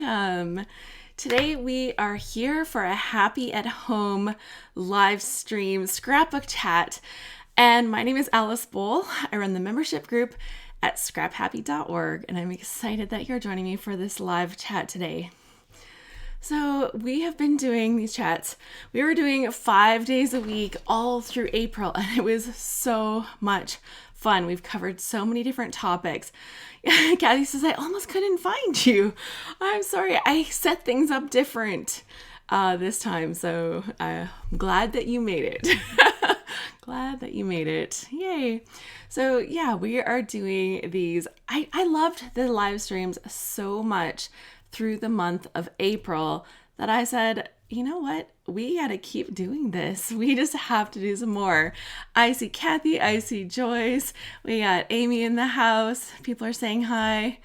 Um, Today we are here for a happy at home live stream scrapbook chat. And my name is Alice Bowl. I run the membership group at ScrapHappy.org, and I'm excited that you're joining me for this live chat today. So we have been doing these chats. We were doing 5 days a week all through April, and it was so much fun. We've covered so many different topics. Kathy says, I almost couldn't find you. I'm sorry. I set things up different this time, so I'm glad that you made it. Glad that you made it. Yay. So yeah, we are doing these. I loved the live streams so much through the month of April that I said, you know what? We got to keep doing this. We just have to do some more. I see Kathy. I see Joyce. We got Amy in the house. People are saying hi.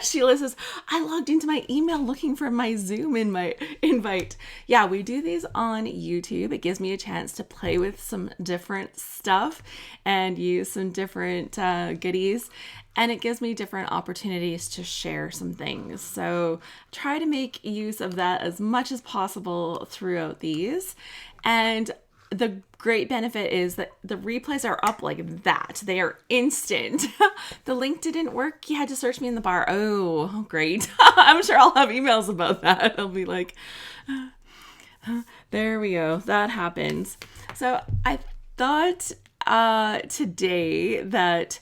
Sheila says, I logged into my email looking for my Zoom invite. Yeah, we do these on YouTube. It gives me a chance to play with some different stuff and use some different goodies. And it gives me different opportunities to share some things. So try to make use of that as much as possible throughout these. And the great benefit is that the replays are up like that. They are instant. The link didn't work. You had to search me in the bar. Oh, great. I'm sure I'll have emails about that. I'll be like, there we go. That happens. So I thought today that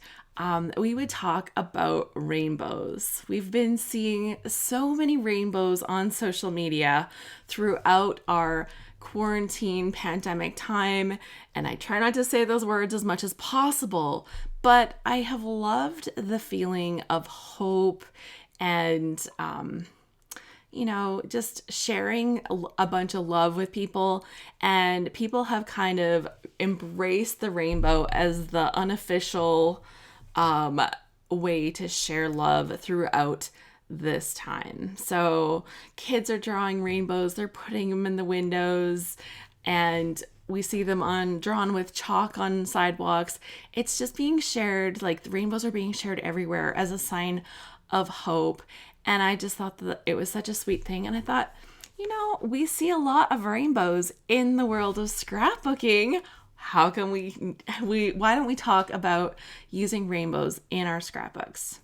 we would talk about rainbows. We've been seeing so many rainbows on social media throughout our quarantine pandemic time, and I try not to say those words as much as possible, but I have loved the feeling of hope and just sharing a bunch of love with people, and people have kind of embraced the rainbow as the unofficial way to share love throughout this time. So kids are drawing rainbows, they're putting them in the windows, and we see them drawn with chalk on sidewalks. It's just being shared, like the rainbows are being shared everywhere as a sign of hope. And I just thought that it was such a sweet thing. And I thought, we see a lot of rainbows in the world of scrapbooking. How can why don't we talk about using rainbows in our scrapbooks?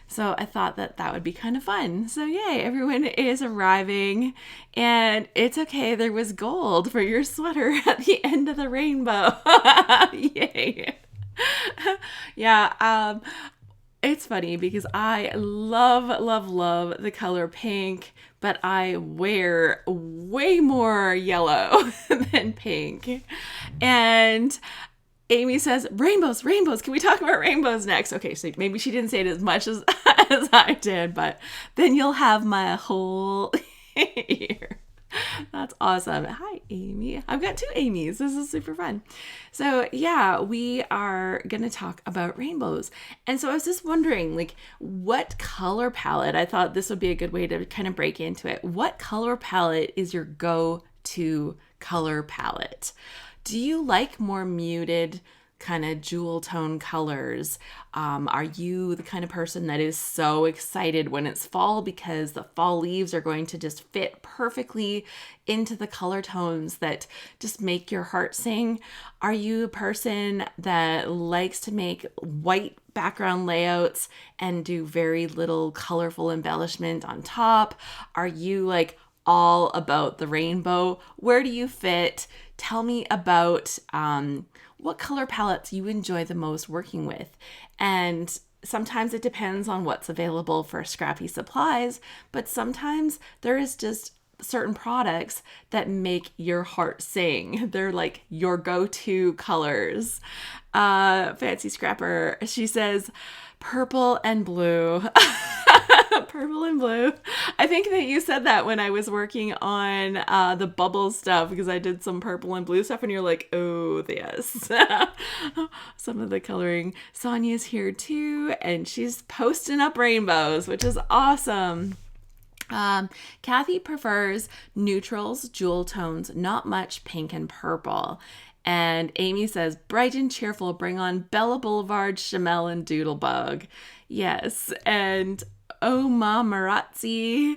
So I thought that would be kind of fun. So yay, everyone is arriving, and it's okay. There was gold for your sweater at the end of the rainbow. Yay. Yeah. It's funny because I love, love, love the color pink, but I wear way more yellow than pink. And Amy says, rainbows, rainbows. Can we talk about rainbows next? Okay, so maybe she didn't say it as much as I did, but then you'll have my whole ear. That's awesome. Hi, Amy. I've got 2 Amy's. This is super fun. So yeah, we are going to talk about rainbows. And so I was just wondering, what color palette, I thought this would be a good way to kind of break into it. What color palette is your go-to color palette? Do you like more muted kind of jewel tone colors? Are you the kind of person that is so excited when it's fall because the fall leaves are going to just fit perfectly into the color tones that just make your heart sing? Are you a person that likes to make white background layouts and do very little colorful embellishment on top? Are you all about the rainbow? Where do you fit? Tell me about what color palettes you enjoy the most working with. And sometimes it depends on what's available for Scrappy supplies, but sometimes there is just certain products that make your heart sing. They're like your go-to colors. Fancy Scrapper, she says, purple and blue. Purple and blue. I think that you said that when I was working on the bubble stuff, because I did some purple and blue stuff, and you're like, oh, yes. Some of the coloring. Sonia's here too, and she's posting up rainbows, which is awesome. Kathy prefers neutrals, jewel tones, not much pink and purple. And Amy says, bright and cheerful, bring on Bella Boulevard, Chamel, and Doodlebug. Yes, and Oma Marazzi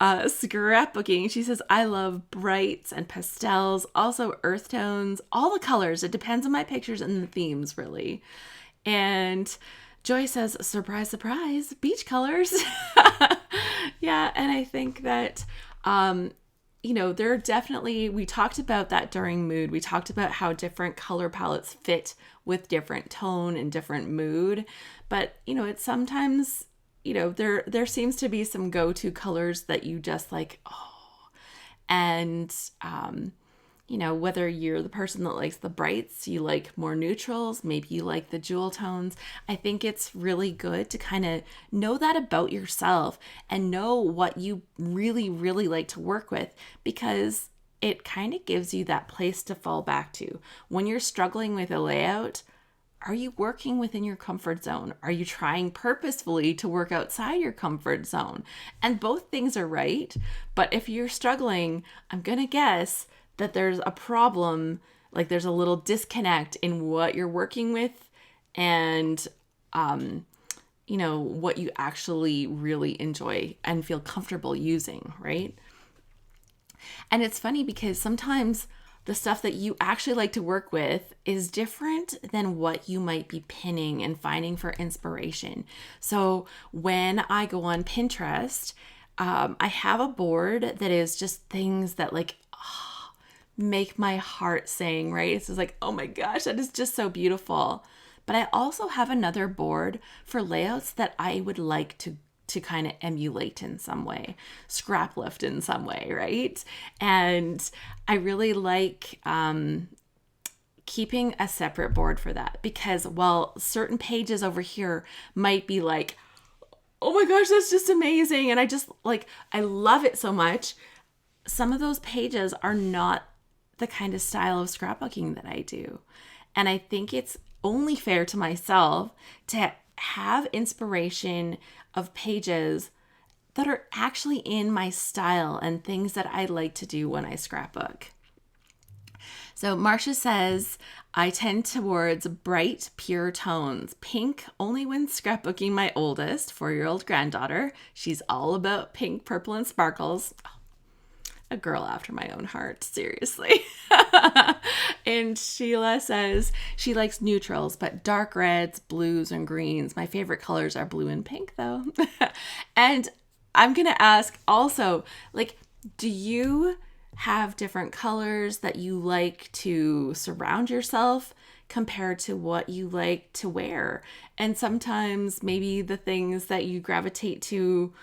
scrapbooking. She says, I love brights and pastels, also earth tones, all the colors. It depends on my pictures and the themes, really. And Joy says, surprise, surprise, beach colors. Yeah, and I think that, there are definitely, we talked about that during mood. We talked about how different color palettes fit with different tone and different mood. But, it's sometimes, there seems to be some go-to colors that you just like, oh. And, whether you're the person that likes the brights, you like more neutrals, maybe you like the jewel tones. I think it's really good to kind of know that about yourself and know what you really, really like to work with, because it kind of gives you that place to fall back to. When you're struggling with a layout, are you working within your comfort zone? Are you trying purposefully to work outside your comfort zone? And both things are right. But if you're struggling, I'm going to guess that there's a problem, like there's a little disconnect in what you're working with and, what you actually really enjoy and feel comfortable using, right? And it's funny because sometimes the stuff that you actually like to work with is different than what you might be pinning and finding for inspiration. So when I go on Pinterest, I have a board that is just things that make my heart sing, right? It's just like, oh my gosh, that is just so beautiful. But I also have another board for layouts that I would like to kind of emulate in some way, scrap lift in some way, right? And I really like keeping a separate board for that, because while certain pages over here might be like, oh my gosh, that's just amazing, and I love it so much, some of those pages are not the kind of style of scrapbooking that I do. And I think it's only fair to myself to have inspiration of pages that are actually in my style and things that I like to do when I scrapbook. So Marcia says, I tend towards bright, pure tones. Pink only when scrapbooking my oldest 4-year-old granddaughter. She's all about pink, purple, and sparkles. A girl after my own heart, seriously. And Sheila says she likes neutrals, but dark reds, blues, and greens. My favorite colors are blue and pink, though. And I'm going to ask also, do you have different colors that you like to surround yourself compared to what you like to wear? And sometimes maybe the things that you gravitate to,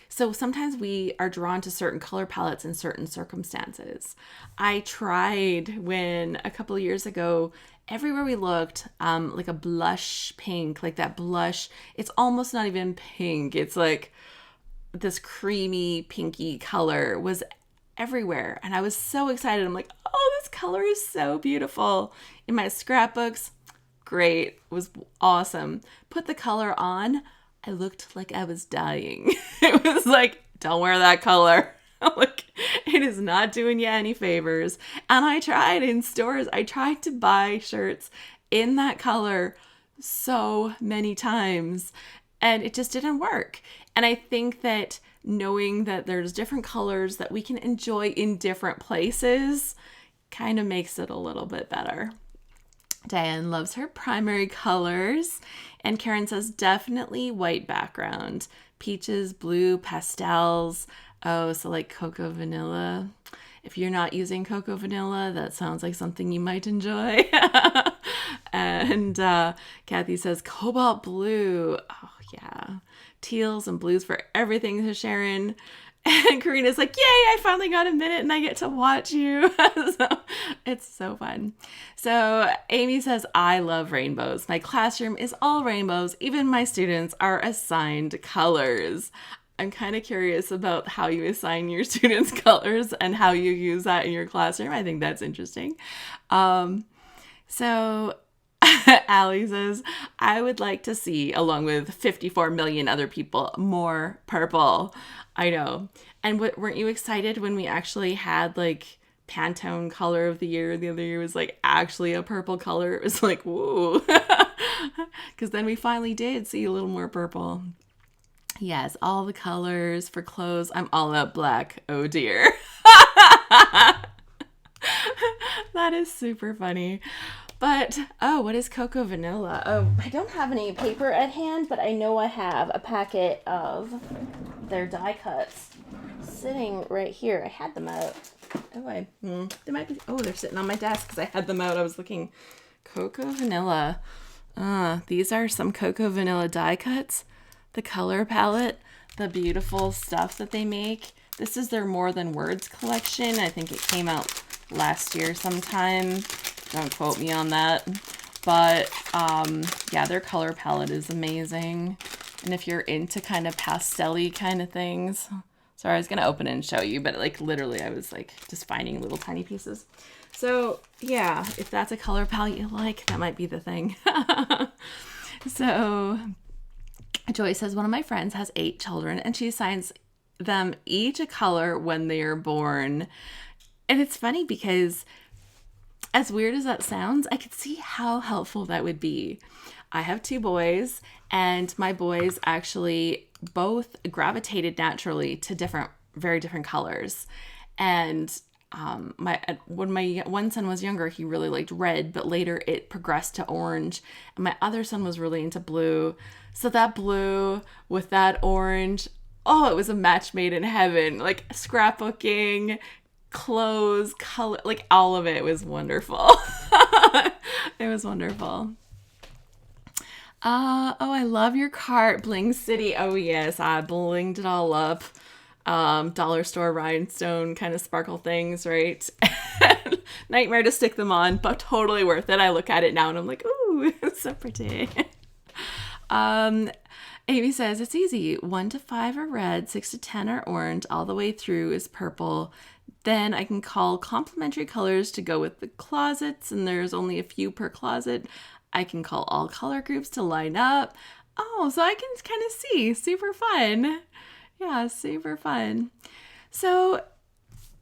so sometimes we are drawn to certain color palettes in certain circumstances. I tried when a couple of years ago, everywhere we looked, like a blush pink, like that blush, it's almost not even pink. It's like this creamy pinky color was everywhere. And I was so excited. I'm like, oh, this color is so beautiful. In my scrapbooks, great. It was awesome. Put the color on. I looked like I was dying. It was like, don't wear that color. It is not doing you any favors. And I tried in stores. I tried to buy shirts in that color so many times, and it just didn't work. And I think that knowing that there's different colors that we can enjoy in different places kind of makes it a little bit better. Diane loves her primary colors. And Karen says, definitely white background. Peaches, blue, pastels. Oh, so like cocoa vanilla. If you're not using cocoa vanilla, that sounds like something you might enjoy. And Kathy says, cobalt blue. Oh, yeah. Teals and blues for everything to Sharon. And Karina's like, yay, I finally got a minute and I get to watch you. So it's so fun. So Amy says, I love rainbows. My classroom is all rainbows. Even my students are assigned colors. I'm kind of curious about how you assign your students colors and how you use that in your classroom. I think that's interesting. So Allie says, I would like to see, along with 54 million other people, more purple. I know. And weren't you excited when we actually had Pantone color of the year? The other year was actually a purple color. It was like, woo. Because then we finally did see a little more purple. Yes, all the colors for clothes. I'm all out black. Oh dear. That is super funny. But, oh, what is Cocoa Vanilla? Oh, I don't have any paper at hand, but I know I have a packet of their die cuts sitting right here. I had them out. Oh, they might be, they're sitting on my desk because I had them out. I was looking. Cocoa Vanilla. These are some Cocoa Vanilla die cuts. The color palette, the beautiful stuff that they make. This is their More Than Words collection. I think it came out last year sometime. Don't quote me on that. But yeah, their color palette is amazing. And if you're into kind of pastel-y kind of things. Sorry, I was going to open it and show you, but like literally I was like just finding little tiny pieces. So yeah, if that's a color palette you like, that might be the thing. So Joy says, one of my friends has 8 children and she assigns them each a color when they are born. And it's funny because as weird as that sounds, I could see how helpful that would be. I have 2 boys, and my boys actually both gravitated naturally to very different colors. And when my one son was younger, he really liked red, but later it progressed to orange. And my other son was really into blue. So that blue with that orange, it was a match made in heaven. Like scrapbooking, clothes, color, like all of it was wonderful. It was wonderful. I love your cart, Bling City. Oh yes, I blinged it all up. Dollar store rhinestone kind of sparkle things, right? Nightmare to stick them on, but totally worth it. I look at it now and I'm like, ooh, it's so pretty. Amy says, it's easy. 1 to 5 are red, 6 to 10 are orange, all the way through is purple. Then I can call complementary colors to go with the closets, and there's only a few per closet. I can call all color groups to line up. Oh, so I can kind of see. Super fun. Yeah, super fun. So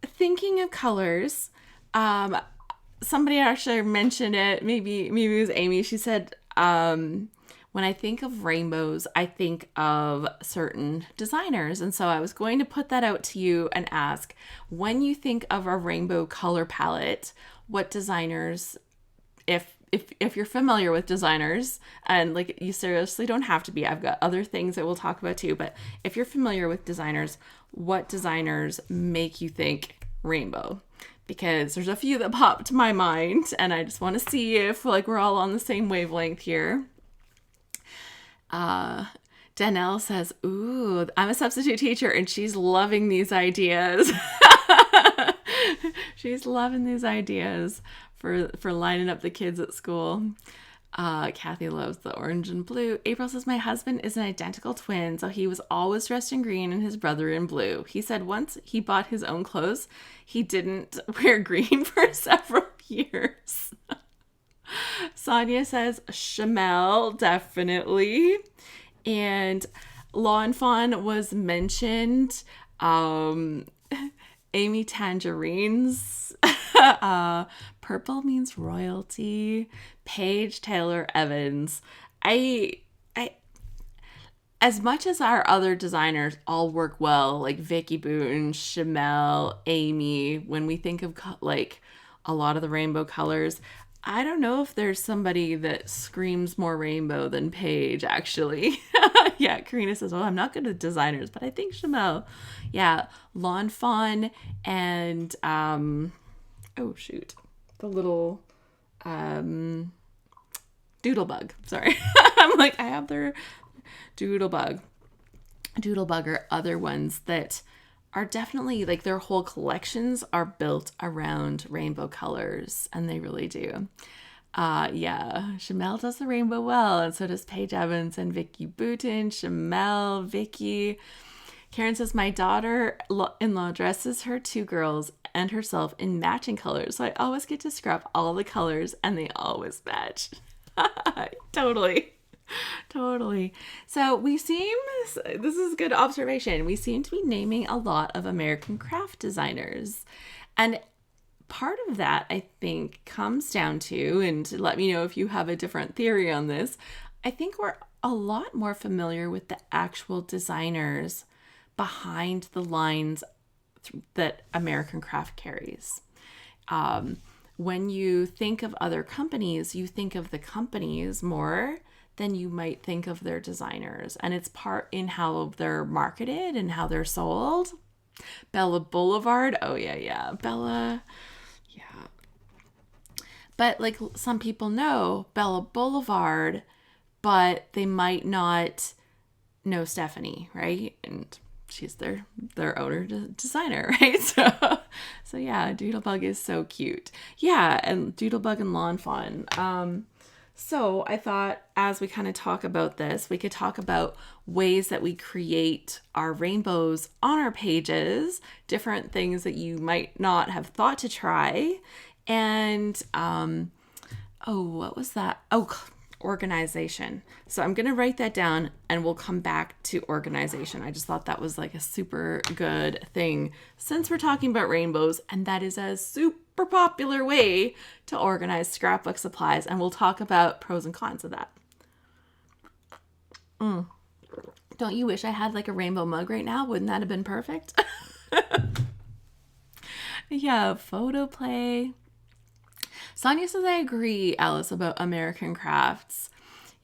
thinking of colors, somebody actually mentioned it. Maybe it was Amy. She said, when I think of rainbows, I think of certain designers. And so I was going to put that out to you and ask, when you think of a rainbow color palette, what designers, if you're familiar with designers, and like you seriously don't have to be, I've got other things that we'll talk about too, but if you're familiar with designers, what designers make you think rainbow? Because there's a few that pop to my mind, and I just want to see if like we're all on the same wavelength here. Danelle says, ooh, I'm a substitute teacher and she's loving these ideas. She's loving these ideas for lining up the kids at school. Kathy loves the orange and blue. April says, my husband is an identical twin, so he was always dressed in green and his brother in blue. He said once he bought his own clothes, he didn't wear green for several years. Sonia says, Chamel, definitely. And Lawn Fawn was mentioned. Amy Tangerines. Purple means royalty. Paige Taylor Evans. I as much as our other designers all work well, like Vicky Boone, Chamel, Amy, when we think of like a lot of the rainbow colors, I don't know if there's somebody that screams more rainbow than Paige, actually. Yeah, Karina says, well, I'm not good at designers, but I think Chamel. Yeah, Lawn Fawn and, the little Doodlebug. Sorry. I'm like, I have their Doodlebug. Doodlebug are other ones that are definitely, like, their whole collections are built around rainbow colors, and they really do. Yeah, Chamel does the rainbow well, and so does Paige Evans and Vicky Booten. Chamel, Vicky. Karen says, my daughter-in-law dresses her 2 girls and herself in matching colors, so I always get to scrap all the colors, and they always match. Totally. So this is a good observation. We seem to be naming a lot of American craft designers. And part of that, I think, comes down to, and let me know if you have a different theory on this, I think we're a lot more familiar with the actual designers behind the lines that American Craft carries. When you think of other companies, you think of the companies more than you might think of their designers. And it's part in how they're marketed and how they're sold. Bella Boulevard. Oh, yeah. Bella. Yeah. But like some people know Bella Boulevard, but they might not know Stephanie, right? And she's their owner designer, right? So yeah, Doodlebug is so cute. Yeah, and Doodlebug and Lawn Fawn. So I thought as we kind of talk about this, we could talk about ways that we create our rainbows on our pages, different things that you might not have thought to try. And, what was that? Organization. So I'm going to write that down and we'll come back to organization. I just thought that was like a super good thing since we're talking about rainbows, and that is a super popular way to organize scrapbook supplies, and we'll talk about pros and cons of that. Don't you wish I had like a rainbow mug right now? Wouldn't that have been perfect? Yeah, photo play. Sonia says, I agree, Alice, about American Crafts.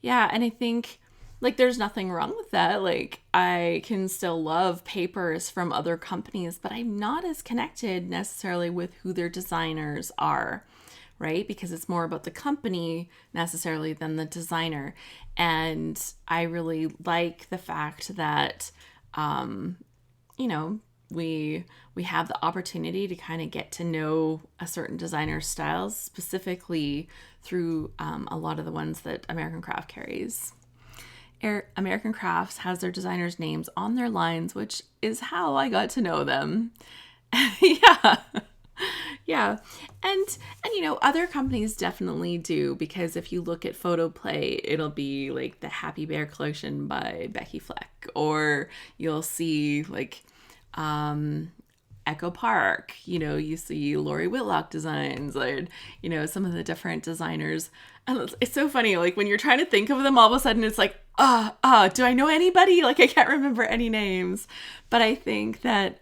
Yeah, and I think, like, there's nothing wrong with that. Like, I can still love papers from other companies, but I'm not as connected necessarily with who their designers are, right? Because it's more about the company necessarily than the designer. And I really like the fact that, we have the opportunity to kind of get to know a certain designer's styles, specifically through a lot of the ones that American Craft carries. American Crafts has their designers' names on their lines, which is how I got to know them. Yeah. And other companies definitely do, because if you look at Photo Play, it'll be like the Happy Bear collection by Becky Fleck, or you'll see like Echo Park, you see Lori Whitlock designs, or, some of the different designers. And it's so funny, like when you're trying to think of them, all of a sudden it's like, do I know anybody? Like I can't remember any names. But I think that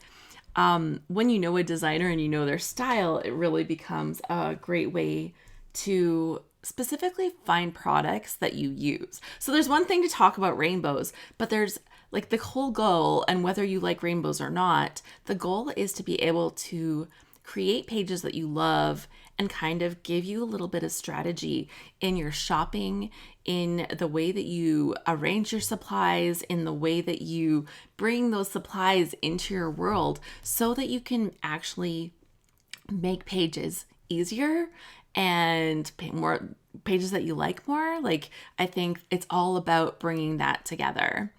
when you know a designer and you know their style, it really becomes a great way to specifically find products that you use. So there's one thing to talk about rainbows, but there's like the whole goal, and whether you like rainbows or not, the goal is to be able to create pages that you love and kind of give you a little bit of strategy in your shopping, in the way that you arrange your supplies, in the way that you bring those supplies into your world, so that you can actually make pages easier and more pages that you like more. Like, I think it's all about bringing that together.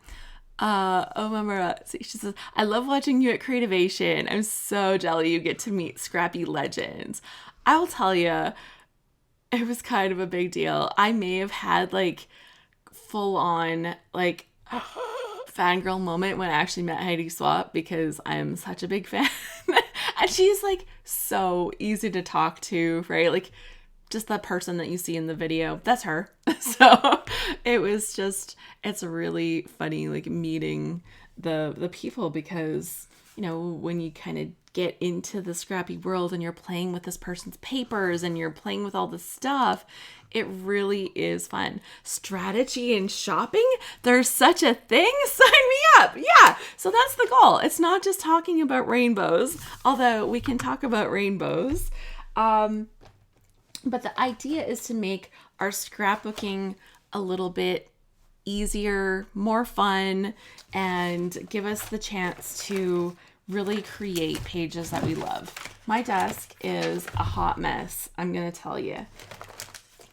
Mama, she says, I love watching you at Creativation. I'm so jelly you get to meet Scrappy legends. I'll tell you, it was kind of a big deal. I may have had like full on like fangirl moment when I actually met Heidi Swap, because I'm such a big fan. And she's like so easy to talk to, right? Like just that person that you see in the video, that's her. So it's really funny, like meeting the people, because, when you kind of get into the scrappy world and you're playing with this person's papers and you're playing with all this stuff, it really is fun. Strategy and shopping, there's such a thing. Sign me up. Yeah. So that's the goal. It's not just talking about rainbows, although we can talk about rainbows. But the idea is to make our scrapbooking a little bit easier, more fun, and give us the chance to really create pages that we love. My desk is a hot mess, I'm going to tell you.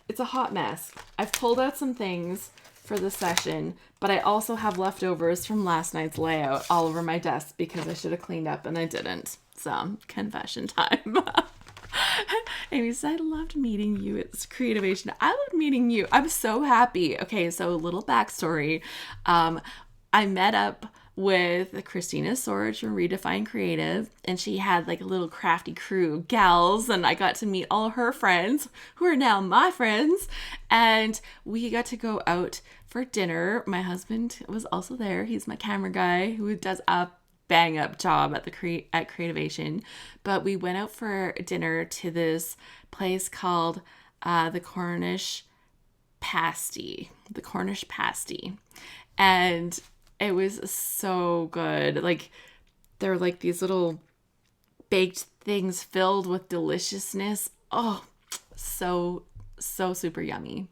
It's a hot mess. I've pulled out some things for the session, but I also have leftovers from last night's layout all over my desk because I should have cleaned up and I didn't. So, confession time. Amy said, I loved meeting you at Creativation. I loved meeting you. I'm so happy. Okay, so a little backstory. I met up with Christina Sorge from Redefine Creative, and she had like a little crafty crew gals, and I got to meet all her friends who are now my friends, and we got to go out for dinner. My husband was also there. He's my camera guy who does a bang up job at at Creativation. But we went out for dinner to this place called the Cornish Pasty, and it was so good. Like, they're like these little baked things filled with deliciousness. Oh, so super yummy.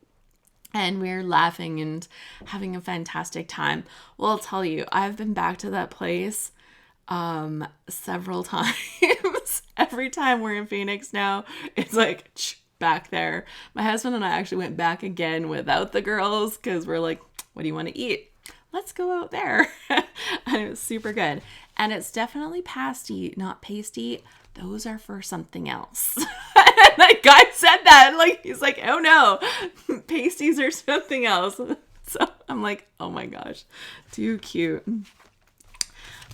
And we're laughing and having a fantastic time. Well, I'll tell you, I've been back to that place several times. Every time we're in Phoenix now, it's like back there. My husband and I actually went back again without the girls because we're like, what do you want to eat? Let's go out there. And it was super good. And it's definitely pasty, not pasty. Those are for something else. That guy said that. Like, he's like, oh no, pasties are something else. So I'm like, oh my gosh, too cute.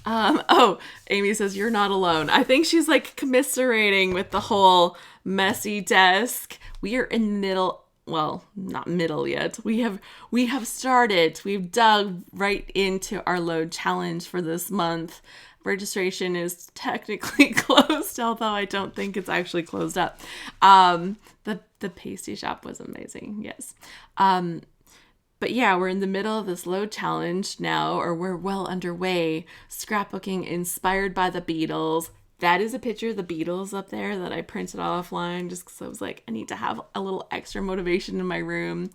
Oh, Amy says, you're not alone. I think she's like commiserating with the whole messy desk. We are in the middle. Well, not middle yet. We have started. We've dug right into our load challenge for this month. Registration is technically closed, although I don't think it's actually closed up. The pasty shop was amazing. Yes. But yeah, we're in the middle of this load challenge now, or we're well underway. Scrapbooking inspired by the Beatles. That is a picture of the Beatles up there that I printed offline just because I was like, I need to have a little extra motivation in my room.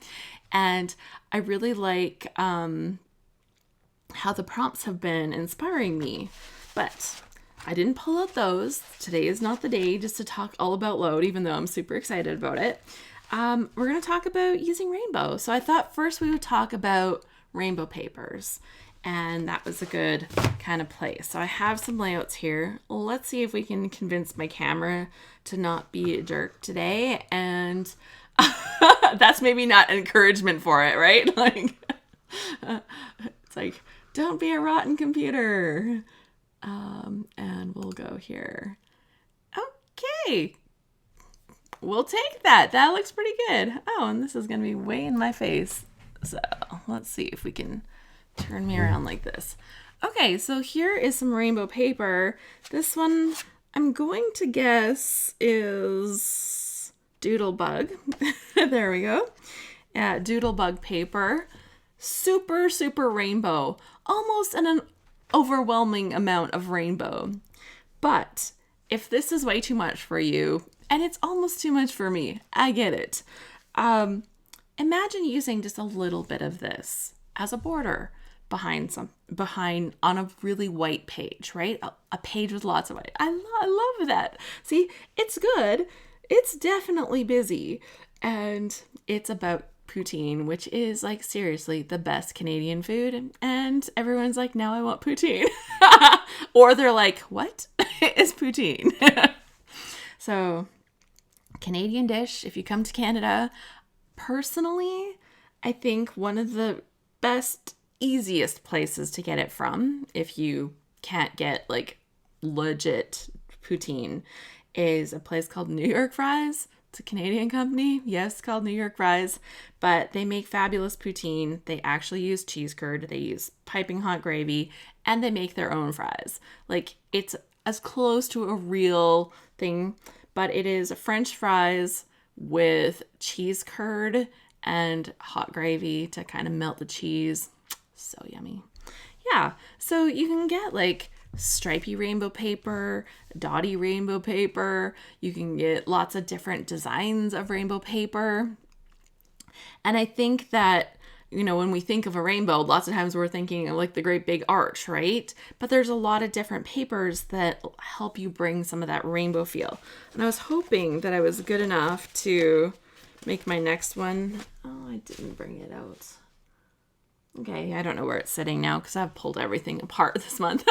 And I really like how the prompts have been inspiring me. But I didn't pull out those. Today is not the day just to talk all about load, even though I'm super excited about it. We're going to talk about using rainbow. So I thought first we would talk about rainbow papers. And that was a good kind of place. So I have some layouts here. Let's see if we can convince my camera to not be a jerk today. And that's maybe not encouragement for it, right? Like, it's like, don't be a rotten computer. And we'll go here. Okay. We'll take that. That looks pretty good. Oh, and this is going to be way in my face. So let's see if we can turn me around like this. Okay, so here is some rainbow paper. This one I'm going to guess is Doodlebug. There we go. Doodlebug paper. Super, super rainbow. Almost an overwhelming amount of rainbow. But if this is way too much for you, and it's almost too much for me, I get it. Imagine using just a little bit of this as a border behind on a really white page, right? A page with lots of white. I love that. See, it's good. It's definitely busy. And it's about poutine, which is like seriously the best Canadian food. And everyone's like, now I want poutine. Or they're like, what is poutine? So, Canadian dish, if you come to Canada. Personally, I think one of the best, easiest places to get it from, if you can't get like legit poutine, is a place called New York Fries. It's a Canadian company, yes, called New York Fries, but they make fabulous poutine. They actually use cheese curd, they use piping hot gravy, and they make their own fries. Like, it's as close to a real thing, but it is French fries with cheese curd and hot gravy to kind of melt the cheese. So yummy. Yeah, so you can get like stripy rainbow paper, dotty rainbow paper. You can get lots of different designs of rainbow paper. And I think that, you know, when we think of a rainbow, lots of times we're thinking of like the great big arch, right? But there's a lot of different papers that help you bring some of that rainbow feel. And I was hoping that I was good enough to make my next one. Oh, I didn't bring it out. Okay, I don't know where it's sitting now because I've pulled everything apart this month.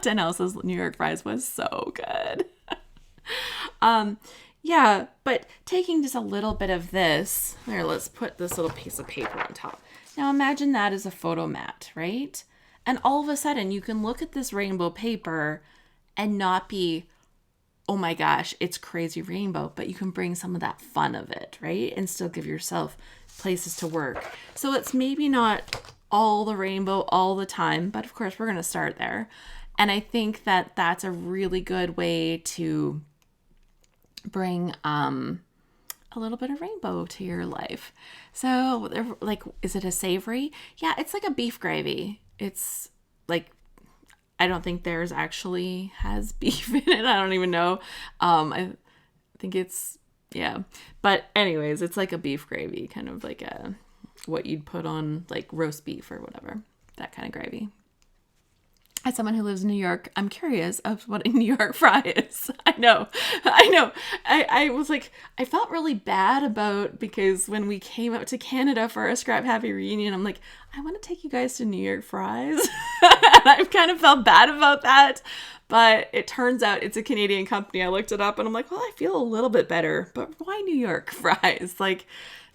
Danielle says New York Fries was so good. Yeah, but taking just a little bit of this, here, let's put this little piece of paper on top. Now imagine that as a photo mat, right? And all of a sudden you can look at this rainbow paper and not be, oh my gosh, it's crazy rainbow, but you can bring some of that fun of it, right? And still give yourself places to work. So it's maybe not all the rainbow all the time, but of course we're going to start there. And I think that that's a really good way to bring a little bit of rainbow to your life. So like, is it a savory? Yeah, it's like a beef gravy. It's like, I don't think theirs actually has beef in it. I don't even know. I think it's, yeah. But anyways, it's like a beef gravy, kind of like what you'd put on like roast beef or whatever, that kind of gravy. As someone who lives in New York, I'm curious of what a New York fry is. I know. I was like, I felt really bad because when we came out to Canada for our ScrapHappy reunion, I'm like, I want to take you guys to New York fries. And I've kind of felt bad about that. But it turns out it's a Canadian company. I looked it up and I'm like, well, I feel a little bit better. But why New York fries? Like,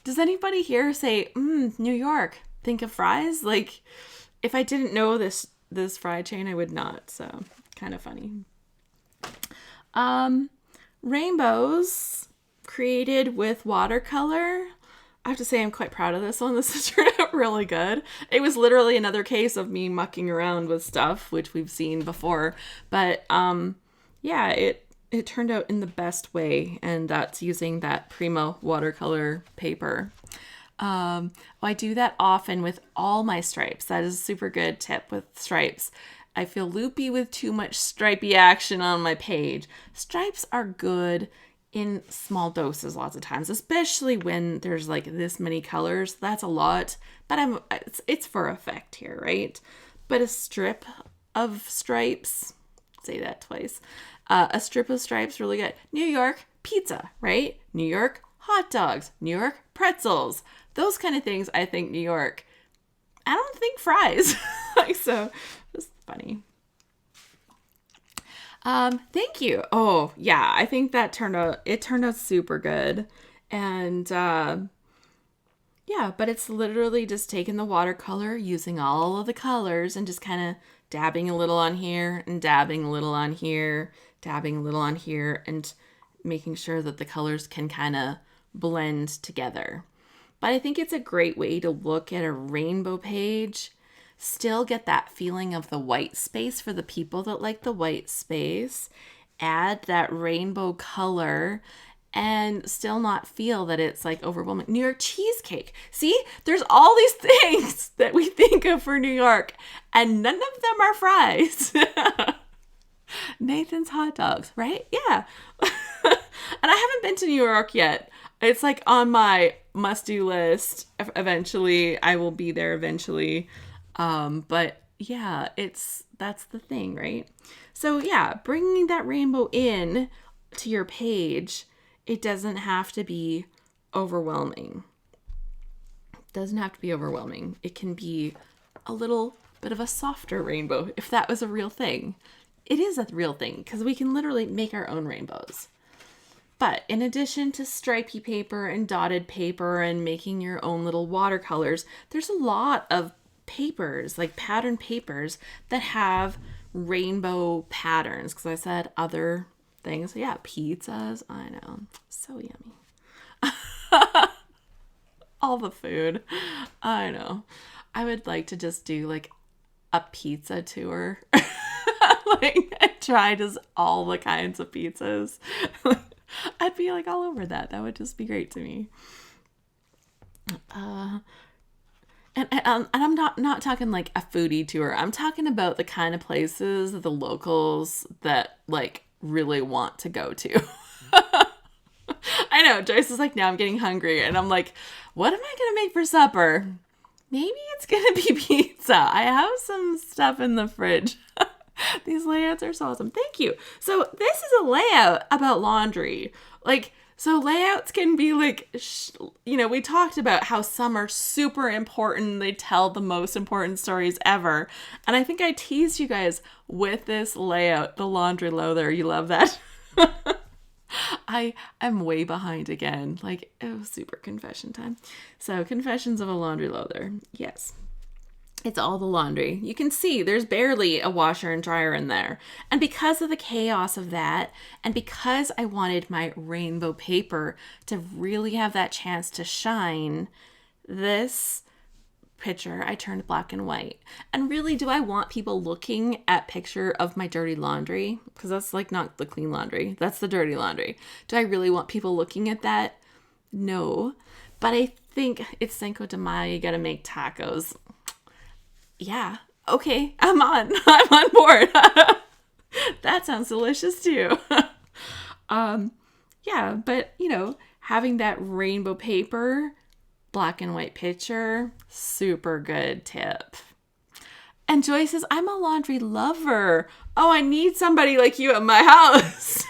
does anybody here say, New York, think of fries? Like, if I didn't know this fry chain, I would not. So kind of funny. Rainbows created with watercolor. I have to say I'm quite proud of this one. This has turned out really good. It was literally another case of me mucking around with stuff, which we've seen before. But yeah, it turned out in the best way, and that's using that Primo watercolor paper. I do that often with all my stripes. That is a super good tip with stripes. I feel loopy with too much stripey action on my page. Stripes are good in small doses lots of times, especially when there's like this many colors. That's a lot, but it's for effect here, right? But a strip of stripes, say that twice. A strip of stripes, really good. New York pizza, right? New York hot dogs, New York pretzels, those kind of things. I think New York. I don't think fries. So it's funny. Thank you. Oh yeah, I think it turned out super good. And yeah, but it's literally just taking the watercolor, using all of the colors, and just kind of dabbing a little on here and dabbing a little on here, dabbing a little on here, and making sure that the colors can kind of blend together. But I think it's a great way to look at a rainbow page, still get that feeling of the white space for the people that like the white space, add that rainbow color, and still not feel that it's like overwhelming. New York cheesecake. See, there's all these things that we think of for New York, and none of them are fries. Nathan's hot dogs, right? Yeah. And I haven't been to New York yet. It's like on my must-do list. Eventually, I will be there eventually. But yeah, that's the thing, right? So yeah, bringing that rainbow in to your page, it doesn't have to be overwhelming. It doesn't have to be overwhelming. It can be a little bit of a softer rainbow, if that was a real thing. It is a real thing, because we can literally make our own rainbows. But in addition to stripy paper and dotted paper and making your own little watercolors, there's a lot of papers, like pattern papers, that have rainbow patterns. Because I said other things. So yeah, pizzas. I know. So yummy. All the food. I know. I would like to just do like a pizza tour. Like try just all the kinds of pizzas. I'd be like all over that. That would just be great to me. And I'm not talking like a foodie tour. I'm talking about the kind of places that the locals that like really want to go to. I know, Joyce is like, now I'm getting hungry. And I'm like, what am I going to make for supper? Maybe it's going to be pizza. I have some stuff in the fridge. These layouts are so awesome. Thank you. So this is a layout about laundry. Like, so layouts can be like, we talked about how some are super important. They tell the most important stories ever. And I think I teased you guys with this layout, the laundry loader. You love that? I am way behind again. Like, it was super confession time. So confessions of a laundry loader. Yes. It's all the laundry. You can see there's barely a washer and dryer in there. And because of the chaos of that, and because I wanted my rainbow paper to really have that chance to shine, this picture I turned black and white. And really, do I want people looking at picture of my dirty laundry? Because that's like not the clean laundry. That's the dirty laundry. Do I really want people looking at that? No. But I think it's Cinco de Mayo. You gotta make tacos. Yeah, okay, I'm on board. That sounds delicious too. Yeah, but having that rainbow paper, black and white picture, super good tip. And Joy says, I'm a laundry lover. Oh, I need somebody like you at my house.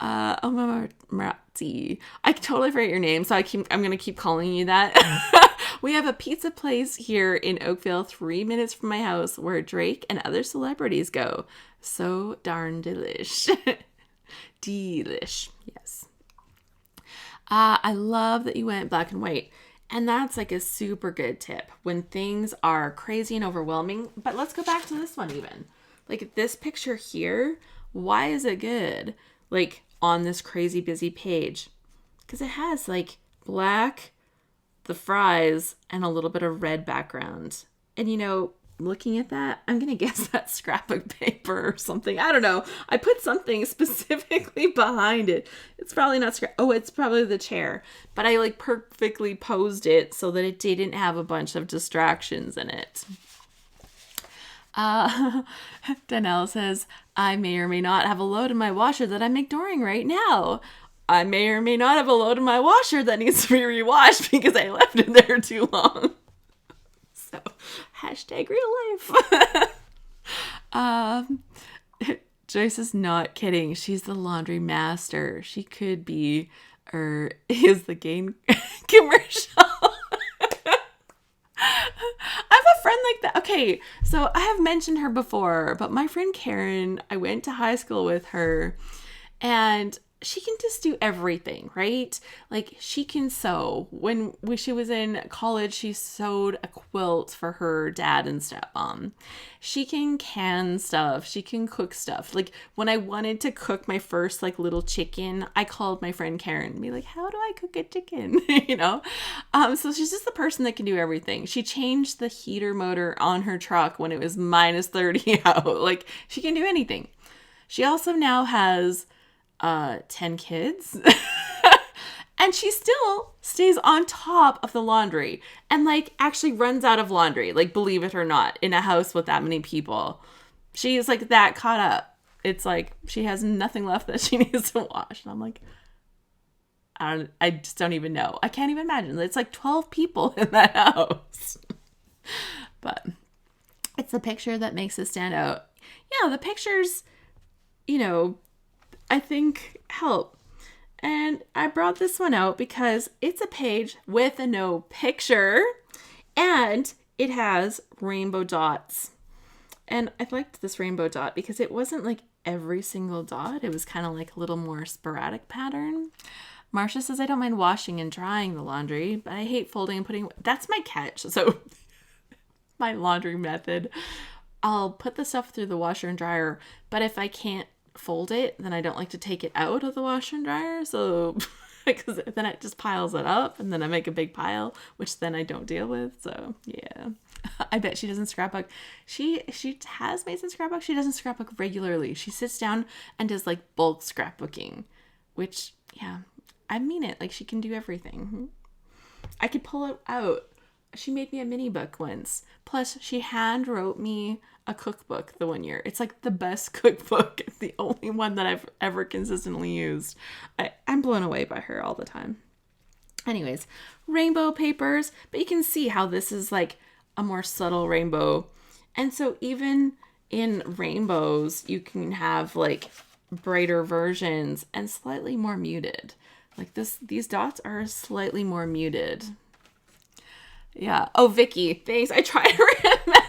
Oh, Mama Marazzi. I totally forget your name, so I'm gonna keep calling you that. We have a pizza place here in Oakville, 3 minutes from my house, where Drake and other celebrities go. So darn delish. Delish, yes. I love that you went black and white. And that's like a super good tip when things are crazy and overwhelming. But let's go back to this one even. Like this picture here, why is it good? Like on this crazy busy page? Because it has like black, the fries, and a little bit of red background. And looking at that, I'm going to guess that's scrapbook paper or something. I don't know. I put something specifically behind it. It's probably not it's probably the chair. But I like perfectly posed it so that it didn't have a bunch of distractions in it. Danelle says, I may or may not have a load in my washer that I'm ignoring right now. I may or may not have a load in my washer that needs to be rewashed because I left it there too long. So, #real life. Joyce is not kidding. She's the laundry master. She could be, or is the game commercial. I have a friend like that. Okay, so I have mentioned her before, but my friend Karen, I went to high school with her, and she can just do everything, right? Like she can sew. When she was in college, she sewed a quilt for her dad and stepmom. She can can stuff. She can cook stuff. Like when I wanted to cook my first like little chicken, I called my friend Karen and be like, how do I cook a chicken? So she's just the person that can do everything. She changed the heater motor on her truck when it was -30 out. Like she can do anything. She also now has 10 kids. And she still stays on top of the laundry and like actually runs out of laundry, like believe it or not, in a house with that many people. She is like that caught up. It's like she has nothing left that she needs to wash. And I'm like, I just don't even know. I can't even imagine. It's like 12 people in that house. But it's the picture that makes it stand out. Yeah, the pictures, I think help. And I brought this one out because it's a page with a no picture and it has rainbow dots. And I liked this rainbow dot because it wasn't like every single dot. It was kind of like a little more sporadic pattern. Marcia says, I don't mind washing and drying the laundry, but I hate folding and putting. That's my catch. So my laundry method, I'll put the stuff through the washer and dryer, but if I can't fold it, then I don't like to take it out of the washer and dryer, so because then it just piles it up and then I make a big pile, which then I don't deal with. So yeah, I bet she doesn't scrapbook. She has made some scrapbook. She doesn't scrapbook regularly. She sits down and does like bulk scrapbooking, which yeah, I mean it. Like she can do everything. I could pull it out. She made me a mini book once. Plus, she hand wrote me a cookbook the one year. It's like the best cookbook. It's the only one that I've ever consistently used. I'm blown away by her all the time. Anyways, rainbow papers. But you can see how this is like a more subtle rainbow. And so even in rainbows, you can have like brighter versions and slightly more muted. Like these dots are slightly more muted. Yeah. Oh, Vicky, thanks. I try to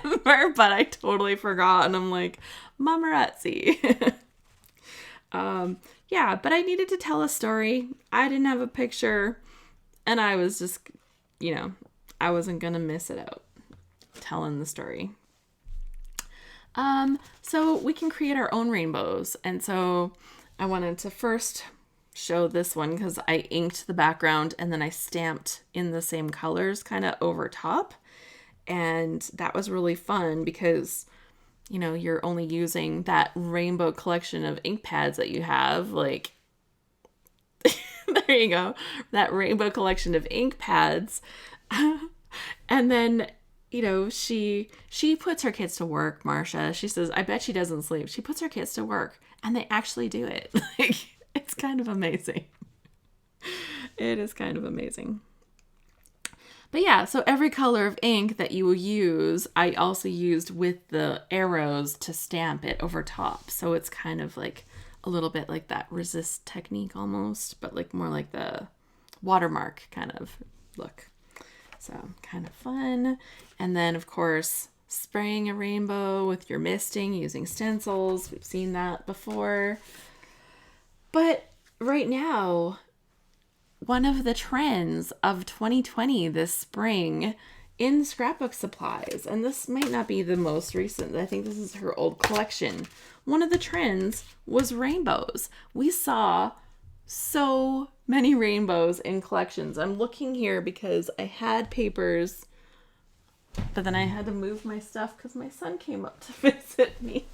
remember, but I totally forgot. And I'm like, Mamarazzi. Yeah, but I needed to tell a story. I didn't have a picture. And I was just, I wasn't going to miss it out telling the story. So we can create our own rainbows. And so I wanted to first show this one because I inked the background and then I stamped in the same colors kind of over top. And that was really fun because, you know, you're only using that rainbow collection of ink pads that you have. Like, there you go. That rainbow collection of ink pads. And then, you know, she puts her kids to work, Marcia. She says, I bet she doesn't sleep. She puts her kids to work and they actually do it. Like, it's kind of amazing. It is kind of amazing. But yeah, so every color of ink that you will use, I also used with the arrows to stamp it over top. So it's kind of like a little bit like that resist technique almost, but like more like the watermark kind of look. So kind of fun. And then of course, spraying a rainbow with your misting using stencils. We've seen that before. But right now, one of the trends of 2020 this spring in scrapbook supplies, and this might not be the most recent, I think this is her old collection. One of the trends was rainbows. We saw so many rainbows in collections. I'm looking here because I had papers, but then I had to move my stuff because my son came up to visit me.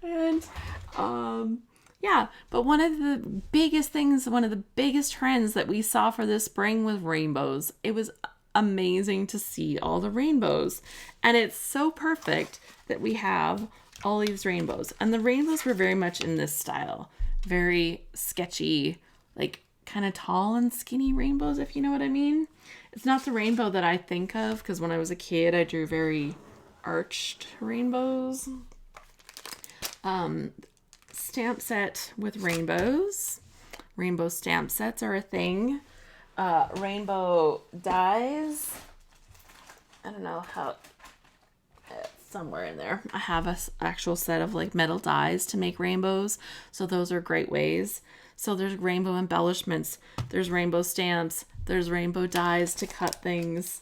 And, yeah, but one of the biggest things, one of the biggest trends that we saw for this spring was rainbows. It was amazing to see all the rainbows. And it's so perfect that we have all these rainbows. And the rainbows were very much in this style. Very sketchy, like kind of tall and skinny rainbows, if you know what I mean. It's not the rainbow that I think of, because when I was a kid, I drew very arched rainbows. Stamp set with rainbows. Rainbow stamp sets are a thing. Rainbow dies. I don't know how, somewhere in there. I have an actual set of like metal dies to make rainbows. So those are great ways. So there's rainbow embellishments. There's rainbow stamps. There's rainbow dies to cut things.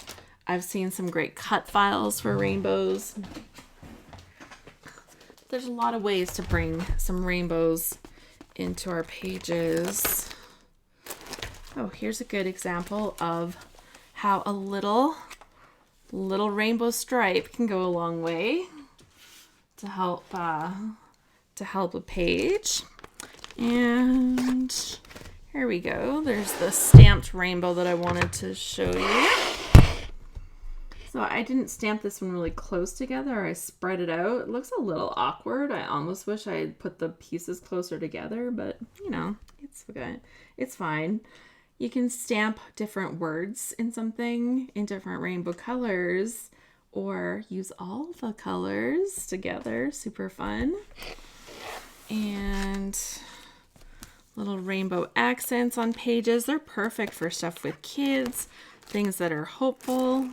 I've seen some great cut files for rainbows. There's a lot of ways to bring some rainbows into our pages. Oh, here's a good example of how a little rainbow stripe can go a long way to help a page. And here we go. There's the stamped rainbow that I wanted to show you. So I didn't stamp this one really close together. I spread it out. It looks a little awkward. I almost wish I had put the pieces closer together, but you know, it's okay. It's fine. You can stamp different words in something in different rainbow colors, or use all the colors together. Super fun. And little rainbow accents on pages. They're perfect for stuff with kids, things that are hopeful.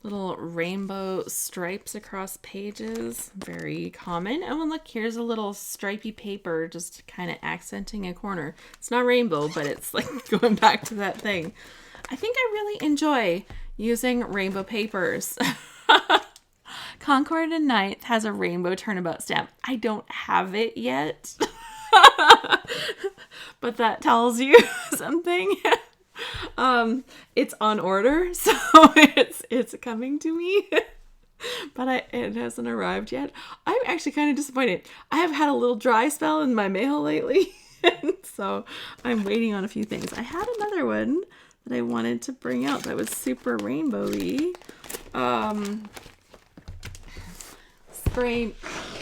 Little rainbow stripes across pages, very common. Oh, and look, here's a little stripy paper just kind of accenting a corner. It's not rainbow, but it's like going back to that thing. I think I really enjoy using rainbow papers. Concord and Ninth has a rainbow turnabout stamp. I don't have it yet, but that tells you something. It's on order, so it's coming to me, but it hasn't arrived yet. I'm actually kind of disappointed. I have had a little dry spell in my mail lately, and so I'm waiting on a few things. I had another one that I wanted to bring out that was super rainbowy. Spray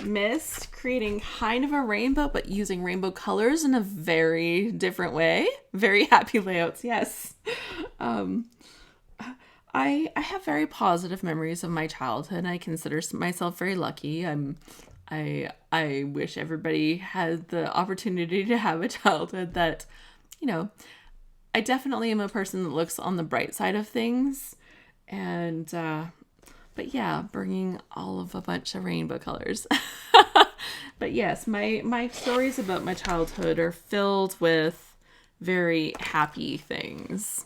mist, creating kind of a rainbow, but using rainbow colors in a very different way. Very happy layouts, yes. I have very positive memories of my childhood. I consider myself very lucky. I wish everybody had the opportunity to have a childhood that, you know, I definitely am a person that looks on the bright side of things, and but yeah, bringing all of a bunch of rainbow colors. But yes, my stories about my childhood are filled with very happy things.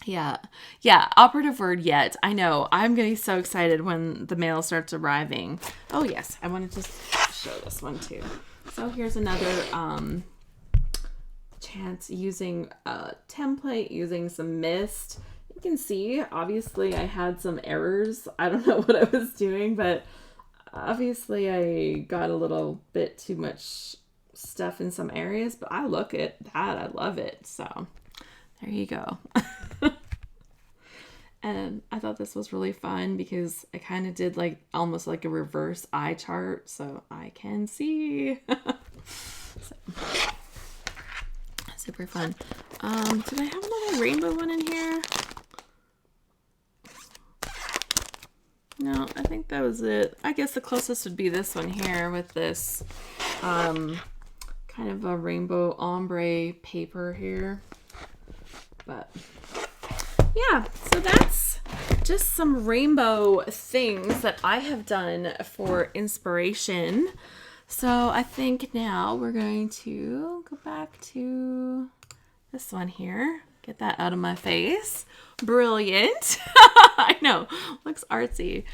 Yeah. Yeah. Operative word yet. I know. I'm getting so excited when the mail starts arriving. Oh, yes. I wanted to show this one too. So here's another chance using a template, using some mist. You can see, obviously, I had some errors. I don't know what I was doing, but obviously I got a little bit too much stuff in some areas, but I look at that. I love it. So there you go. And I thought this was really fun because I kind of did like almost like a reverse eye chart so I can see. So, super fun. Did I have another rainbow one in here? No, I think that was it. I guess the closest would be this one here with this kind of a rainbow ombre paper here. But yeah, so that's just some rainbow things that I have done for inspiration. So I think now we're going to go back to this one here. Get that out of my face. Brilliant. I know, looks artsy.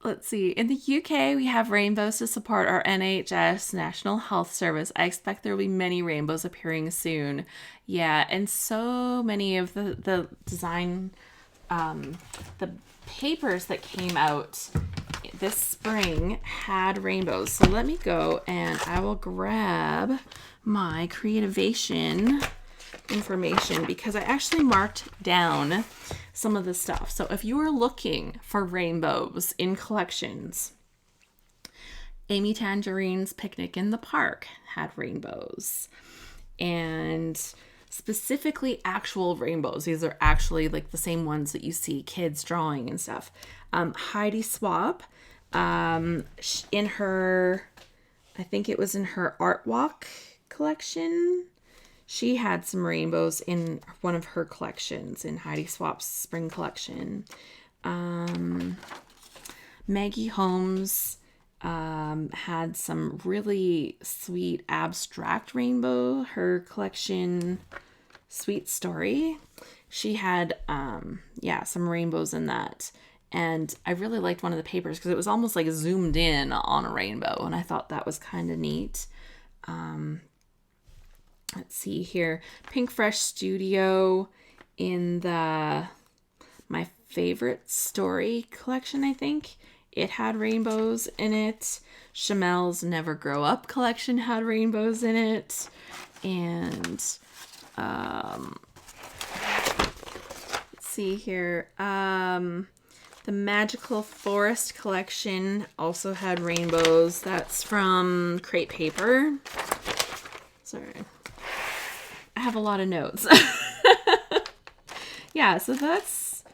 Let's see. In the UK, we have rainbows to support our NHS National Health Service. I expect there will be many rainbows appearing soon. Yeah, and so many of the design, the papers that came out this spring had rainbows. So let me go and I will grab my Creativation information because I actually marked down some of the stuff. So if you are looking for rainbows in collections, Amy Tangerine's Picnic in the Park had rainbows, and specifically actual rainbows. These are actually like the same ones that you see kids drawing and stuff. Heidi Swap, in her, I think it was in her Art Walk collection, she had some rainbows in one of her collections, in Heidi Swap's spring collection. Maggie Holmes had some really sweet abstract rainbow. Her collection, Sweet Story, she had, some rainbows in that. And I really liked one of the papers because it was almost like zoomed in on a rainbow. And I thought that was kind of neat. Let's see here. Pink Fresh Studio in the My Favorite Story collection, I think. It had rainbows in it. Chamel's Never Grow Up collection had rainbows in it. And let's see here. The Magical Forest collection also had rainbows. That's from Crate Paper. Sorry. I have a lot of notes. Yeah, so that's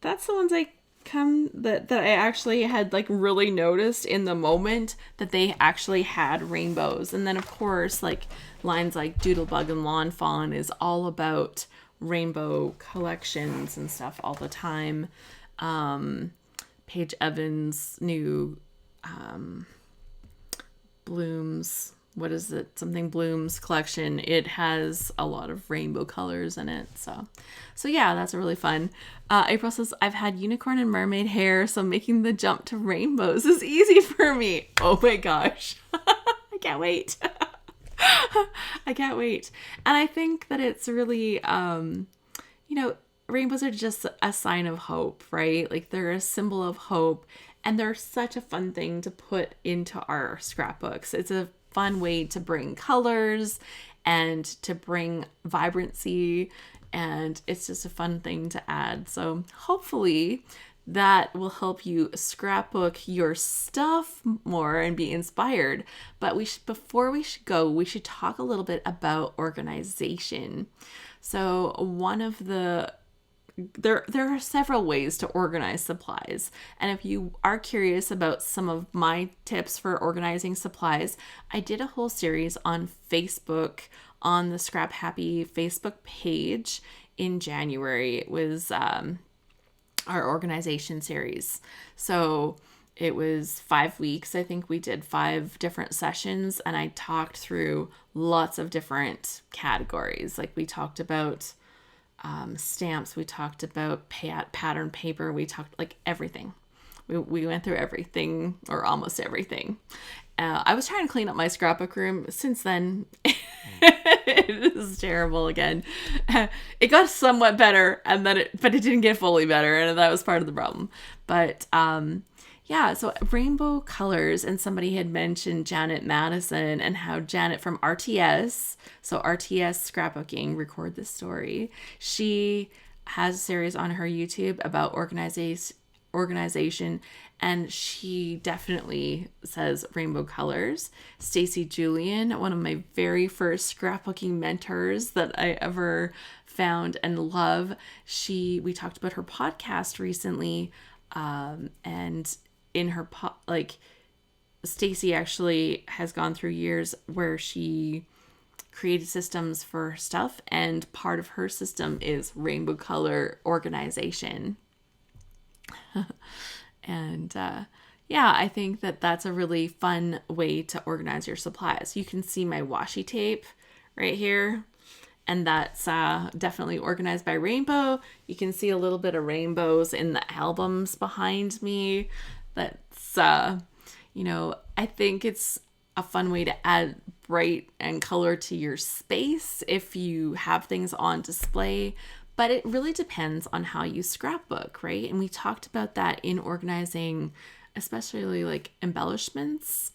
the ones that I actually had like really noticed in the moment that they actually had rainbows. And then of course like lines like Doodlebug and Lawn Fawn is all about rainbow collections and stuff all the time. Paige Evans' new Blooms, what is it? Something Blooms collection. It has a lot of rainbow colors in it. So yeah, that's really fun. April says, I've had unicorn and mermaid hair, so making the jump to rainbows is easy for me. Oh my gosh. I can't wait. I can't wait. And I think that it's really, rainbows are just a sign of hope, right? Like they're a symbol of hope, and they're such a fun thing to put into our scrapbooks. It's a fun way to bring colors and to bring vibrancy, and it's just a fun thing to add. So hopefully that will help you scrapbook your stuff more and be inspired. But before we go, we should talk a little bit about organization. So one of there are several ways to organize supplies. And if you are curious about some of my tips for organizing supplies, I did a whole series on Facebook on the ScrapHappy Facebook page in January. It was our organization series. So it was 5 weeks. I think we did 5 different sessions, and I talked through lots of different categories. Like we talked about stamps, we talked about pattern paper, we talked like everything. We went through everything, or almost everything. I was trying to clean up my scrapbook room. Since then, it is terrible again. It got somewhat better, but it didn't get fully better, and that was part of the problem. But yeah, so rainbow colors, and somebody had mentioned Janet Madison and how Janet from RTS, so RTS Scrapbooking, Record This Story, she has a series on her YouTube about organization, and she definitely says rainbow colors. Stacy Julian, one of my very first scrapbooking mentors that I ever found and love, we talked about her podcast recently, and in her Stacy actually has gone through years where she created systems for stuff, and part of her system is rainbow color organization. And yeah, I think that that's a really fun way to organize your supplies. You can see my washi tape right here, and that's definitely organized by rainbow. You can see a little bit of rainbows in the albums behind me. That's, I think it's a fun way to add bright and color to your space if you have things on display. But it really depends on how you scrapbook, right? And we talked about that in organizing, especially like embellishments.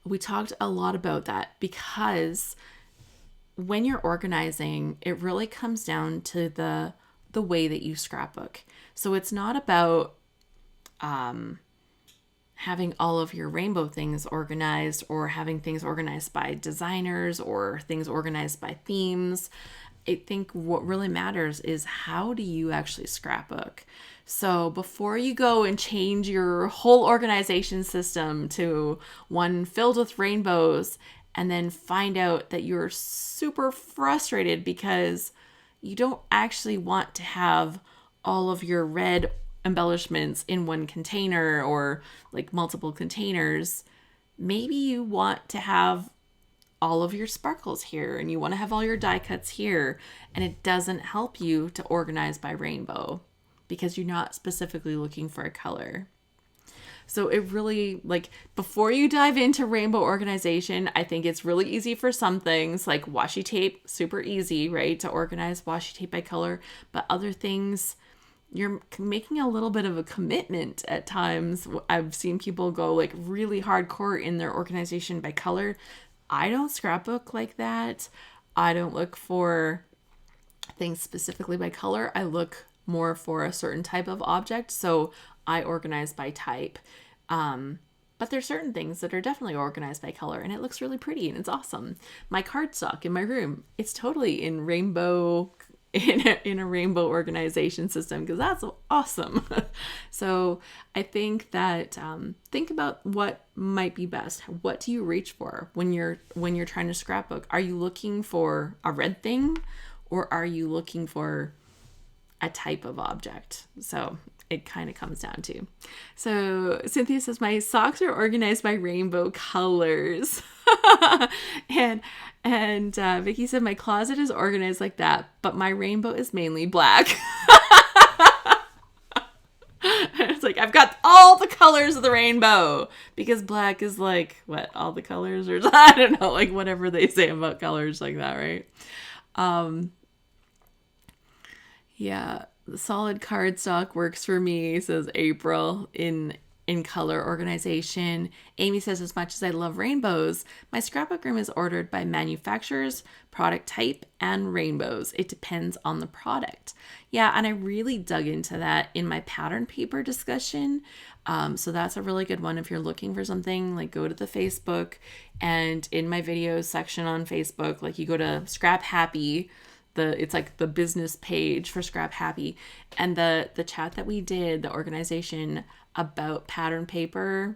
We talked a lot about that because when you're organizing, it really comes down to the way that you scrapbook. So it's not about having all of your rainbow things organized, or having things organized by designers, or things organized by themes. I think what really matters is how do you actually scrapbook. So before you go and change your whole organization system to one filled with rainbows, and then find out that you're super frustrated because you don't actually want to have all of your red embellishments in one container, or like multiple containers, maybe you want to have all of your sparkles here, and you want to have all your die cuts here, and it doesn't help you to organize by rainbow because you're not specifically looking for a color. So it really, like, before you dive into rainbow organization, I think it's really easy for some things, like washi tape, super easy, right, to organize washi tape by color. But other things, you're making a little bit of a commitment at times. I've seen people go like really hardcore in their organization by color. I don't scrapbook like that. I don't look for things specifically by color. I look more for a certain type of object. So I organize by type. But there's certain things that are definitely organized by color, and it looks really pretty and it's awesome. My cardstock in my room, it's totally in rainbow, in a rainbow organization system, because that's awesome. So I think that think about what might be best. What do you reach for when you're trying to scrapbook? Are you looking for a red thing, or are you looking for a type of object? So it kind of comes down to. So Cynthia says, my socks are organized by rainbow colors. and Vicky said, my closet is organized like that, but my rainbow is mainly black. It's like, I've got all the colors of the rainbow, because black is like, what, all the colors, or I don't know, like whatever they say about colors like that, right? Yeah, the solid cardstock works for me, says April, in color organization. Amy says, as much as I love rainbows, my scrapbook room is ordered by manufacturers, product type, and rainbows. It depends on the product. Yeah, and I really dug into that in my pattern paper discussion. So that's a really good one. If you're looking for something, like go to the Facebook, and in my videos section on Facebook, like you go to ScrapHappy, it's like the business page for ScrapHappy, and the chat that we did, the organization about pattern paper,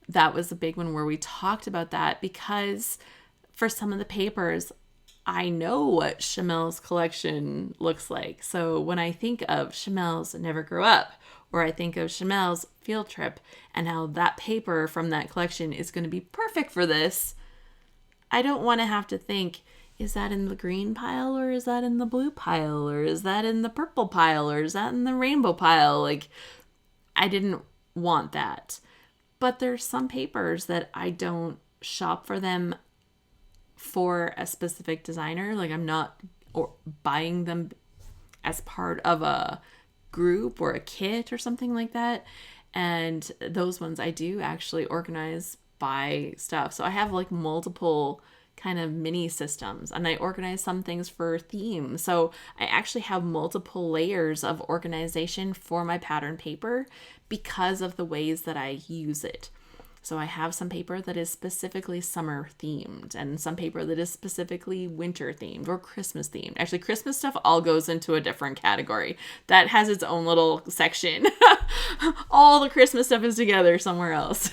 that was a big one where we talked about that, because for some of the papers, I know what Chamel's collection looks like. So when I think of Chamel's Never Grow Up, Or I think of Chamel's field trip and how that paper from that collection is going to be perfect for this. I don't want to have to think, is that in the green pile or is that in the blue pile or is that in the purple pile or is that in the rainbow pile? Like, I didn't want that. But there's some papers that I don't shop for them for a specific designer. Like, I'm not buying them as part of a group or a kit or something like that. And those ones I do actually organize by stuff. So I have like multiple kind of mini systems, and I organize some things for themes. So I actually have multiple layers of organization for my pattern paper because of the ways that I use it. So I have some paper that is specifically summer themed and some paper that is specifically winter themed or Christmas themed. Actually, Christmas stuff all goes into a different category. That has its own little section. All the Christmas stuff is together somewhere else.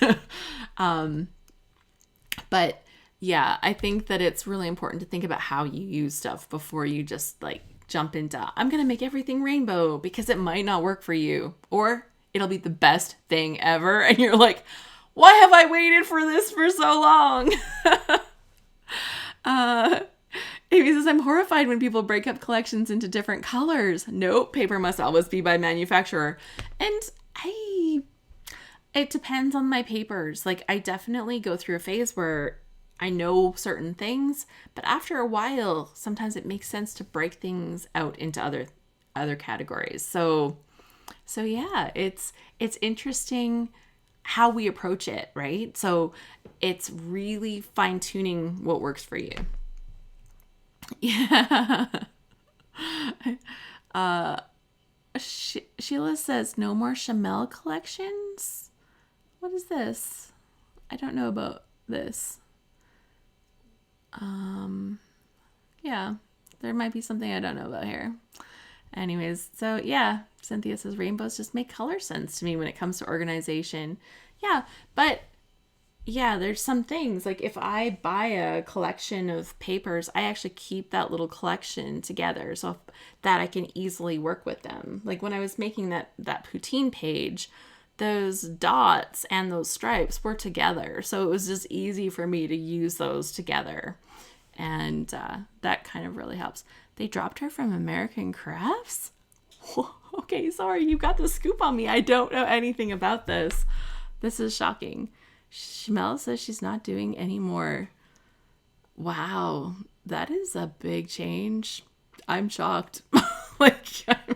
But yeah, I think that it's really important to think about how you use stuff before you just like jump into, I'm going to make everything rainbow, because it might not work for you, or it'll be the best thing ever. And you're like, why have I waited for this for so long? Amy says, I'm horrified when people break up collections into different colors. Nope, paper must always be by manufacturer. And it depends on my papers. Like, I definitely go through a phase where I know certain things, but after a while, sometimes it makes sense to break things out into other categories. So yeah, it's interesting how we approach it, right? So it's really fine-tuning what works for you. Yeah. Sheila says, no more Chamel collections? What is this? I don't know about this. Yeah, there might be something I don't know about here. Anyways, so yeah, Cynthia says rainbows just make color sense to me when it comes to organization. Yeah, but yeah, there's some things, like if I buy a collection of papers, I actually keep that little collection together so that I can easily work with them. Like when I was making that Poutine page, those dots and those stripes were together. So it was just easy for me to use those together. And that kind of really helps. They dropped her from American Crafts? Okay, sorry, you got the scoop on me. I don't know anything about this. This is shocking. Chamel says she's not doing any more. Wow, that is a big change. I'm shocked. I'm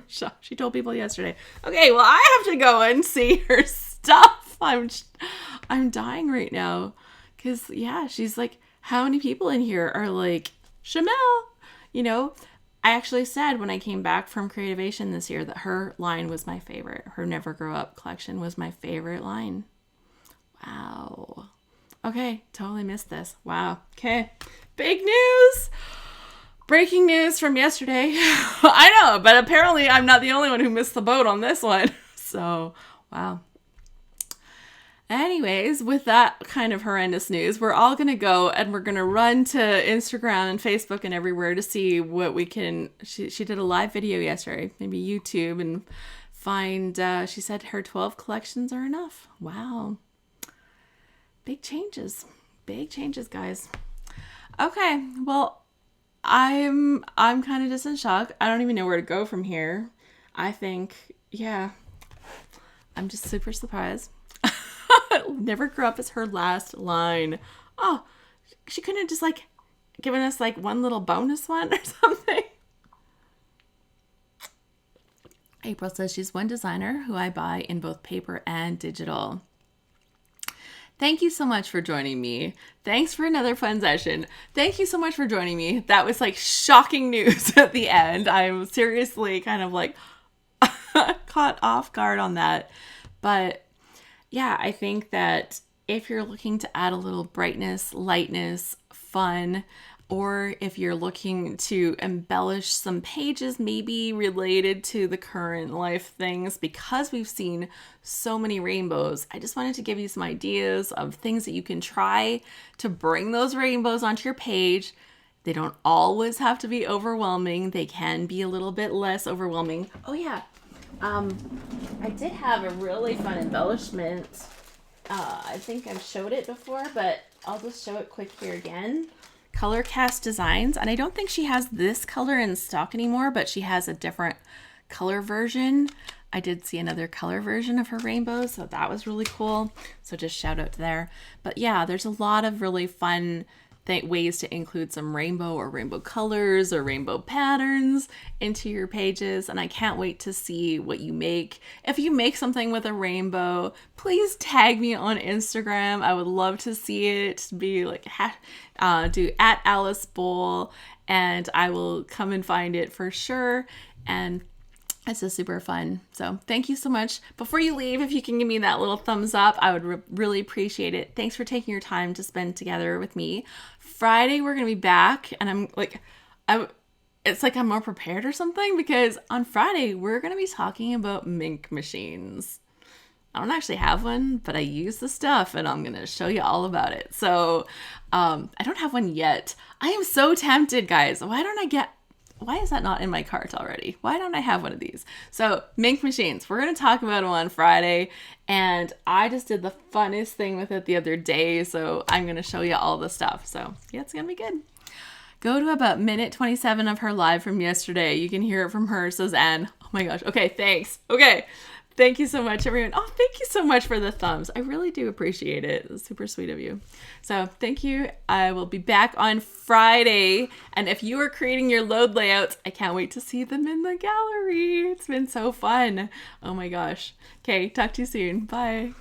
shocked. She told people yesterday, okay, well, I have to go and see her stuff. I'm dying right now. Because, yeah, she's like, how many people in here are like, Chamel? You know, I actually said when I came back from Creativation this year that her line was my favorite. Her Never Grow Up collection was my favorite line. Wow. Okay, totally missed this. Wow. Okay, big news. Breaking news from yesterday. I know, but apparently I'm not the only one who missed the boat on this one. So, wow. Anyways, with that kind of horrendous news, we're all going to go and we're going to run to Instagram and Facebook and everywhere to see what we can. She did a live video yesterday, maybe YouTube, and find, she said her 12 collections are enough. Wow. Big changes, guys. Okay, well, I'm kind of just in shock. I don't even know where to go from here. I think, yeah, I'm just super surprised. Never Grow Up is her last line. Oh, she couldn't have just like given us like one little bonus one or something. April says she's one designer who I buy in both paper and digital. Thank you so much for joining me. Thanks for another fun session. Thank you so much for joining me. That was like shocking news at the end. I'm seriously kind of like caught off guard on that. But yeah, I think that if you're looking to add a little brightness, lightness, fun, or if you're looking to embellish some pages maybe related to the current life things, because we've seen so many rainbows, I just wanted to give you some ideas of things that you can try to bring those rainbows onto your page. They don't always have to be overwhelming. They can be a little bit less overwhelming. Oh yeah, I did have a really fun embellishment. I think I've showed it before, but I'll just show it quick here again. Color Cast Designs, and I don't think she has this color in stock anymore, but she has a different color version. I did see another color version of her rainbow, so that was really cool. So just shout out there. But yeah, there's a lot of really fun ways to include some rainbow or rainbow colors or rainbow patterns into your pages, and I can't wait to see what you make. If you make something with a rainbow, please tag me on Instagram. I would love to see it. Be like do @AliceBowl, and I will come and find it for sure. And it's just super fun. So thank you so much. Before you leave, if you can give me that little thumbs up, I would really appreciate it. Thanks for taking your time to spend together with me. Friday, we're going to be back, and it's like I'm more prepared or something, because on Friday, we're going to be talking about mink machines. I don't actually have one, but I use the stuff, and I'm going to show you all about it. So I don't have one yet. I am so tempted, guys. Why is that not in my cart already? Why don't I have one of these? So mink machines, we're going to talk about them on Friday, and I just did the funnest thing with it the other day, so I'm going to show you all the stuff. So yeah, it's going to be good. Go to about minute 27 of her live from yesterday. You can hear it from her, says Anne. Oh my gosh. Okay, thanks. Okay. Thank you so much, everyone. Oh, thank you so much for the thumbs. I really do appreciate it. It's super sweet of you. So thank you. I will be back on Friday. And if you are creating your load layouts, I can't wait to see them in the gallery. It's been so fun. Oh my gosh. Okay, talk to you soon. Bye.